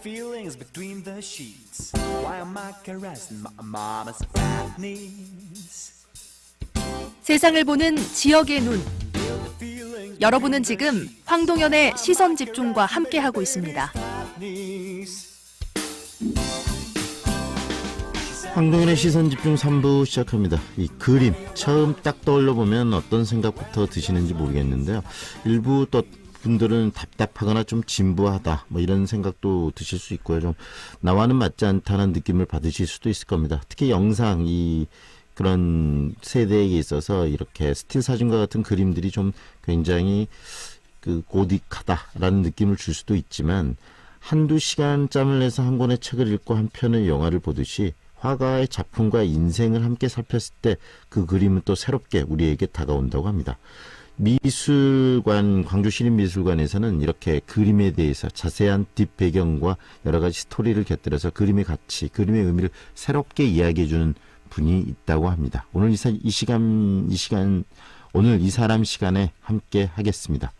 feelings between the sheets. Why am I caressing my mama's fat knees? 세상을 보는 지역의 눈. 여러분은 지금 황동현의 시선 집중과 함께하고 있습니다. 황동현의 시선집중 3부 시작합니다. 이 그림 처음 딱 떠올려보면 어떤 생각부터 드시는지 모르겠는데요. 일부 또 분들은 답답하거나 좀 진부하다 뭐 이런 생각도 드실 수 있고요. 좀 나와는 맞지 않다는 느낌을 받으실 수도 있을 겁니다. 특히 영상 이 그런 세대에게 있어서 이렇게 스틸 사진과 같은 그림들이 좀 굉장히 고딕하다라는 느낌을 줄 수도 있지만 한두 시간 짬을 내서 한 권의 책을 읽고 한 편의 영화를 보듯이 화가의 작품과 인생을 함께 살폈을 때 그 그림은 또 새롭게 우리에게 다가온다고 합니다. 미술관, 광주시립미술관에서는 이렇게 그림에 대해서 자세한 뒷배경과 여러 가지 스토리를 곁들여서 그림의 가치, 그림의 의미를 새롭게 이야기해주는 분이 있다고 합니다. 오늘 오늘 이 사람 시간에 함께 하겠습니다.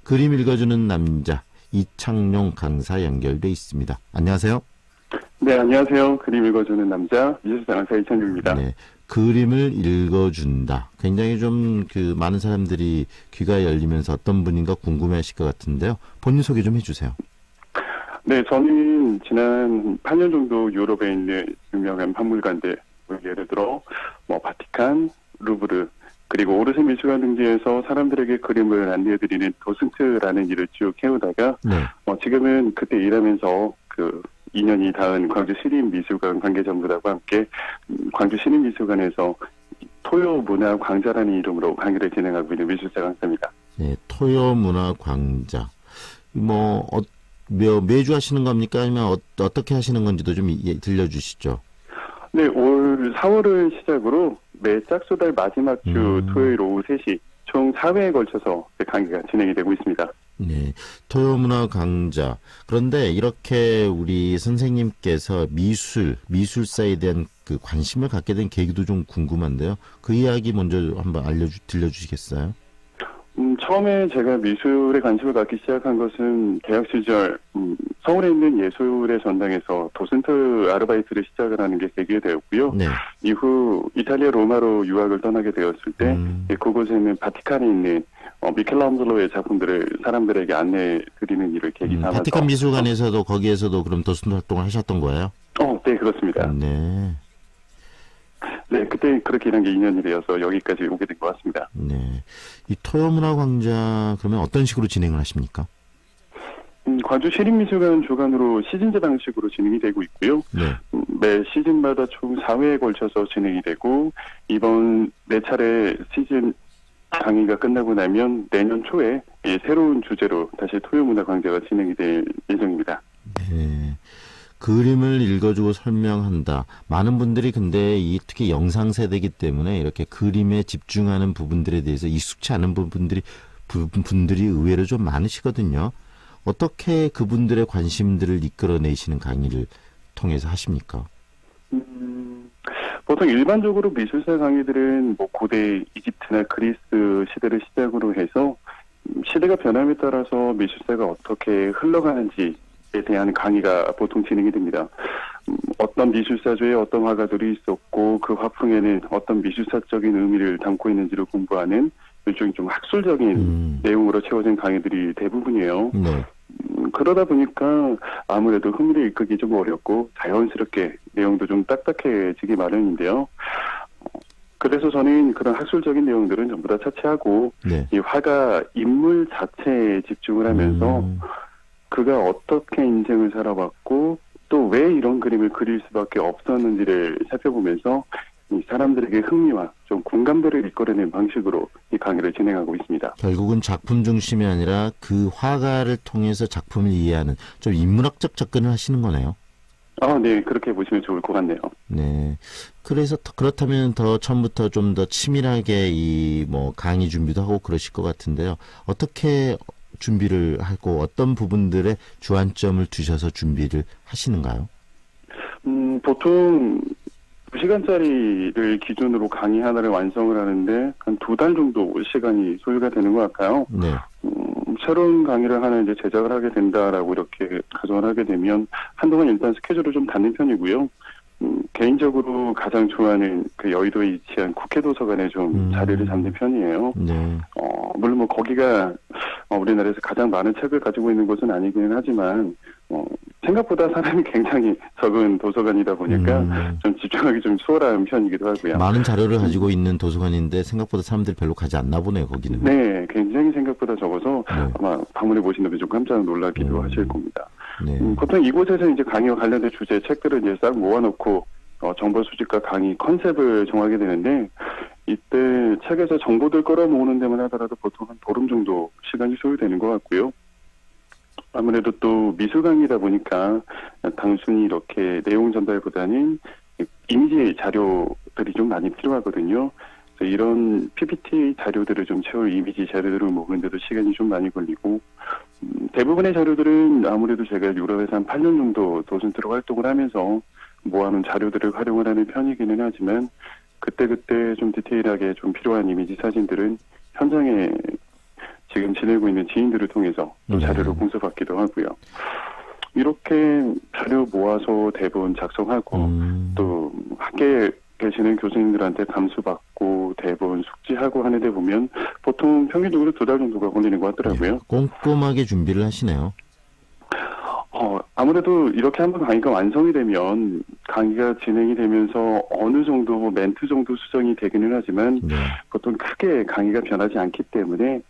그림 읽어주는 남자 이창용 강사 연결돼 있습니다. 안녕하세요. 네, 안녕하세요. 그림 읽어주는 남자 미술사 강사 이창용입니다. 네, 그림을 읽어준다. 굉장히 좀 많은 사람들이 귀가 열리면서 어떤 분인가 궁금해하실 것 같은데요. 본인 소개 좀 해주세요. 네, 저는 지난 8년 정도 유럽에 있는 유명한 박물관들, 예를 들어 바티칸, 루브르, 그리고 오르세 미술관 등지에서 사람들에게 그림을 안내해드리는 도슨트라는 일을 쭉 해오다가 네. 지금은 그때 일하면서 2년이 닿은 광주시립미술관 관계자분들과 함께 광주시립미술관에서 토요문화광자라는 이름으로 강의를 진행하고 있는 미술사 강사입니다. 네, 토요문화광자. 매주 하시는 겁니까? 아니면 어떻게 하시는 건지도 좀 들려주시죠. 네, 올 4월을 시작으로 매 짝수달 마지막 주 토요일 오후 3시 총 4회에 걸쳐서 강의가 진행이 되고 있습니다. 네, 토요문화 강좌. 그런데 이렇게 우리 선생님께서 미술사에 대한 관심을 갖게 된 계기도 좀 궁금한데요. 그 이야기 먼저 한번 들려주시겠어요? 처음에 제가 미술에 관심을 갖기 시작한 것은 대학 시절 서울에 있는 예술의 전당에서 도슨트 아르바이트를 시작을 하는 게 계기가 되었고요. 네. 이후 이탈리아 로마로 유학을 떠나게 되었을 때 그곳에 있는 바티칸에 있는 미켈란젤로의 작품들을 사람들에게 안내드리는 일을 계기 삼아서 바티칸 미술관에서도 거기에서도 그럼 도슨트 활동을 하셨던 거예요? 네, 그렇습니다. 네. 네, 그때 그렇게 일한 게 2년이 되어서 여기까지 오게 된 것 같습니다. 네. 이 토요문화광자 그러면 어떤 식으로 진행을 하십니까? 광주시립미술관 주관으로 시즌제 방식으로 진행이 되고 있고요. 네. 매 시즌마다 총 4회에 걸쳐서 진행이 되고 이번 4차례 시즌 강의가 끝나고 나면 내년 초에 새로운 주제로 다시 토요문화광자가 진행이 될 예정입니다. 네. 그림을 읽어주고 설명한다. 많은 분들이 근데 특히 영상 세대이기 때문에 이렇게 그림에 집중하는 부분들에 대해서 익숙치 않은 분들이 의외로 좀 많으시거든요. 어떻게 그분들의 관심들을 이끌어내시는 강의를 통해서 하십니까? 보통 일반적으로 미술사 강의들은 고대 이집트나 그리스 시대를 시작으로 해서 시대가 변함에 따라서 미술사가 어떻게 흘러가는지에 대한 강의가 보통 진행이 됩니다. 어떤 미술사조에 어떤 화가들이 있었고 그 화풍에는 어떤 미술사적인 의미를 담고 있는지를 공부하는 일종의 좀 학술적인 내용으로 채워진 강의들이 대부분이에요. 네. 그러다 보니까 아무래도 흥미를 이끌기 좀 어렵고 자연스럽게 내용도 좀 딱딱해지기 마련인데요. 그래서 저는 그런 학술적인 내용들은 전부 다 차치하고 네. 이 화가 인물 자체에 집중을 하면서 그가 어떻게 인생을 살아왔고 또 왜 이런 그림을 그릴 수밖에 없었는지를 살펴보면서 이 사람들에게 흥미와 좀 공감대를 이끌어내는 방식으로 이 강의를 진행하고 있습니다. 결국은 작품 중심이 아니라 그 화가를 통해서 작품을 이해하는 좀 인문학적 접근을 하시는 거네요. 네, 그렇게 보시면 좋을 것 같네요. 네. 그래서 그렇다면 더 처음부터 좀 더 치밀하게 강의 준비도 하고 그러실 것 같은데요. 어떻게 준비를 하고 어떤 부분들에 주안점을 두셔서 준비를 하시는가요? 보통 2시간짜리를 기준으로 강의 하나를 완성을 하는데 한 2달 정도 시간이 소요가 되는 것 같아요. 네. 새로운 강의를 하나 이제 제작을 하게 된다라고 이렇게 가정을 하게 되면 한동안 일단 스케줄을 좀 닫는 편이고요. 개인적으로 가장 좋아하는 그 여의도에 위치한 국회 도서관에 좀 자리를 잡는 편이에요. 네. 물론 뭐 거기가 우리나라에서 가장 많은 책을 가지고 있는 곳은 아니기는 하지만 생각보다 사람이 굉장히 적은 도서관이다 보니까 좀 집중하기 좀 수월한 편이기도 하고요. 많은 자료를 가지고 있는 도서관인데 생각보다 사람들이 별로 가지 않나 보네요, 거기는. 네, 굉장히 생각보다 적어서 네. 아마 방문해 보신 분들 좀 깜짝 놀라기도 하실 겁니다. 네. 보통 이곳에서 이제 강의와 관련된 주제 책들을 이제 싹 모아놓고 정보 수집과 강의 컨셉을 정하게 되는데 이때 책에서 정보들 끌어모으는 데만 하더라도 보통 한 보름 정도 시간이 소요되는 것 같고요. 아무래도 또 미술 강의다 보니까 단순히 이렇게 내용 전달보다는 이미지 자료들이 좀 많이 필요하거든요. 그래서 이런 PPT 자료들을 좀 채울 이미지 자료들을 모으는데도 시간이 좀 많이 걸리고 대부분의 자료들은 아무래도 제가 유럽에서 한 8년 정도 도슨트로 활동을 하면서 모아놓은 자료들을 활용을 하는 편이기는 하지만 그때그때 좀 디테일하게 좀 필요한 이미지 사진들은 현장에 지금 지내고 있는 지인들을 통해서 또 자료를 공수받기도 하고요. 이렇게 자료 모아서 대본 작성하고 또 학교에 계시는 교수님들한테 감수받고 대본 숙지하고 하는데 보면 보통 평균적으로 2달 정도가 걸리는 것 같더라고요. 네. 꼼꼼하게 준비를 하시네요. 아무래도 이렇게 한번 강의가 완성이 되면 강의가 진행이 되면서 어느 정도 뭐 멘트 정도 수정이 되기는 하지만 네. 보통 크게 강의가 변하지 않기 때문에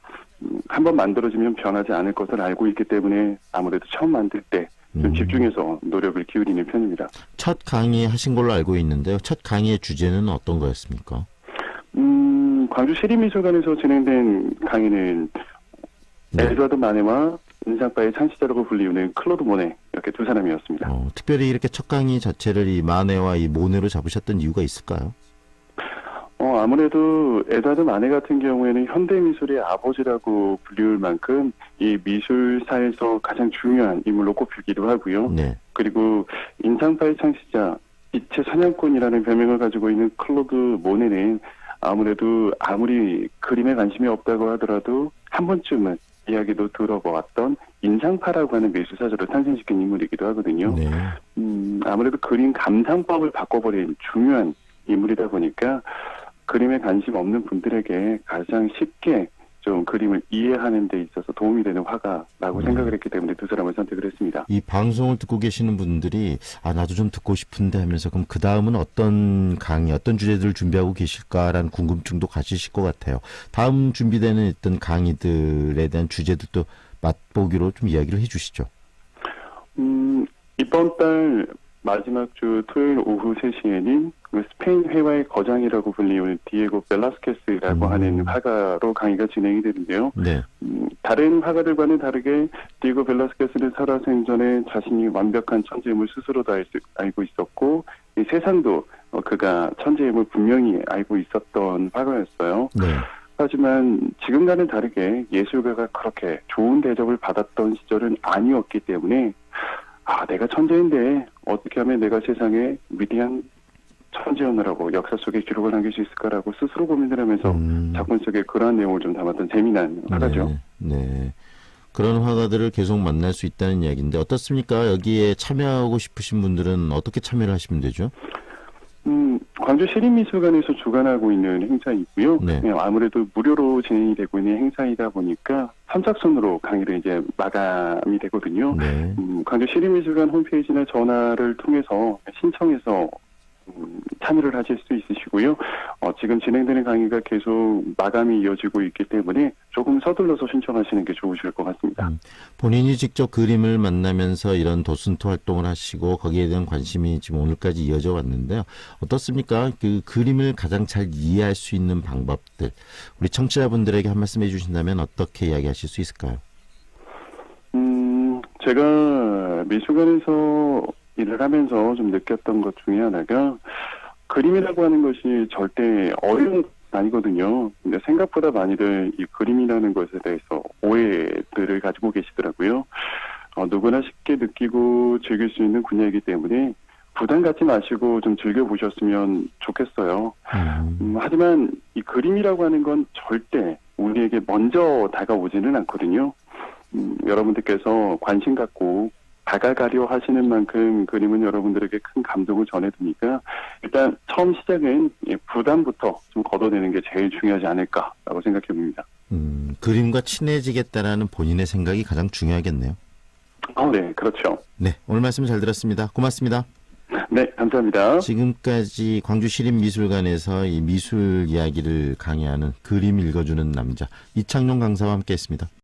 한번 만들어지면 변하지 않을 것을 알고 있기 때문에 아무래도 처음 만들 때 좀 집중해서 노력을 기울이는 편입니다. 첫 강의 하신 걸로 알고 있는데요. 첫 강의의 주제는 어떤 거였습니까? 광주 시립미술관에서 진행된 강의는 네. 에드와드 마네와 인상파의 창시자라고 불리우는 클로드 모네 이렇게 두 사람이었습니다. 특별히 이렇게 첫 강의 자체를 이 마네와 이 모네로 잡으셨던 이유가 있을까요? 아무래도 에드와드 마네 같은 경우에는 현대미술의 아버지라고 불리울 만큼 이 미술사에서 가장 중요한 인물로 꼽히기도 하고요. 네. 그리고 인상파의 창시자, 빛의 사냥꾼이라는 별명을 가지고 있는 클로드 모네는 아무래도 아무리 그림에 관심이 없다고 하더라도 한 번쯤은 이야기도 들어보았던 인상파라고 하는 미술사조를 탄생시킨 인물이기도 하거든요. 네. 아무래도 그림 감상법을 바꿔버린 중요한 인물이다 보니까 그림에 관심 없는 분들에게 가장 쉽게 좀 그림을 이해하는 데 있어서 도움이 되는 화가라고 생각을 했기 때문에 두 사람을 선택을 했습니다. 이 방송을 듣고 계시는 분들이 나도 좀 듣고 싶은데 하면서 그럼 그 다음은 어떤 강의, 어떤 주제들을 준비하고 계실까라는 궁금증도 가지실 것 같아요. 다음 준비되는 어떤 강의들에 대한 주제들도 맛보기로 좀 이야기를 해주시죠. 이번 달 마지막 주 토요일 오후 3시에는 그 스페인 회화의 거장이라고 불리우는 디에고 벨라스케스라고 하는 화가로 강의가 진행이 되는데요. 네. 다른 화가들과는 다르게 디에고 벨라스케스는 살아생전에 자신이 완벽한 천재임을 스스로 다 알고 있었고 이 세상도 그가 천재임을 분명히 알고 있었던 화가였어요. 네. 하지만 지금과는 다르게 예술가가 그렇게 좋은 대접을 받았던 시절은 아니었기 때문에 내가 천재인데 어떻게 하면 내가 세상에 위대한 천재였느라고 역사 속에 기록을 남길 수 있을까라고 스스로 고민을 하면서 작품 속에 그러한 내용을 좀 담았던 재미난 화가죠. 네. 네. 그런 화가들을 계속 만날 수 있다는 이야기인데 어떻습니까? 여기에 참여하고 싶으신 분들은 어떻게 참여를 하시면 되죠? 광주 시립미술관에서 주관하고 있는 행사이고요. 네. 아무래도 무료로 진행이 되고 있는 행사이다 보니까 선착순으로 강의를 이제 마감이 되거든요. 네. 광주 시립미술관 홈페이지나 전화를 통해서 신청해서 참여를 하실 수 있으시고요. 지금 진행되는 강의가 계속 마감이 이어지고 있기 때문에 조금 서둘러서 신청하시는 게 좋으실 것 같습니다. 본인이 직접 그림을 만나면서 이런 도슨토 활동을 하시고 거기에 대한 관심이 지금 오늘까지 이어져 왔는데요. 어떻습니까? 그 그림을 가장 잘 이해할 수 있는 방법들 우리 청취자분들에게 한 말씀 해주신다면 어떻게 이야기하실 수 있을까요? 제가 미술관에서 일을 하면서 좀 느꼈던 것 중에 하나가 그림이라고 하는 것이 절대 어려운 건 아니거든요. 근데 생각보다 많이들 이 그림이라는 것에 대해서 오해들을 가지고 계시더라고요. 누구나 쉽게 느끼고 즐길 수 있는 분야이기 때문에 부담 갖지 마시고 좀 즐겨보셨으면 좋겠어요. 하지만 이 그림이라고 하는 건 절대 우리에게 먼저 다가오지는 않거든요. 여러분들께서 관심 갖고 다가가려 하시는 만큼 그림은 여러분들에게 큰 감동을 전해드니까 일단 처음 시작은 부담부터 좀 걷어내는 게 제일 중요하지 않을까라고 생각해 봅니다. 그림과 친해지겠다라는 본인의 생각이 가장 중요하겠네요. 네, 그렇죠. 네, 오늘 말씀 잘 들었습니다. 고맙습니다. 네, 감사합니다. 지금까지 광주시립미술관에서 이 미술 이야기를 강의하는 그림 읽어주는 남자 이창용 강사와 함께했습니다.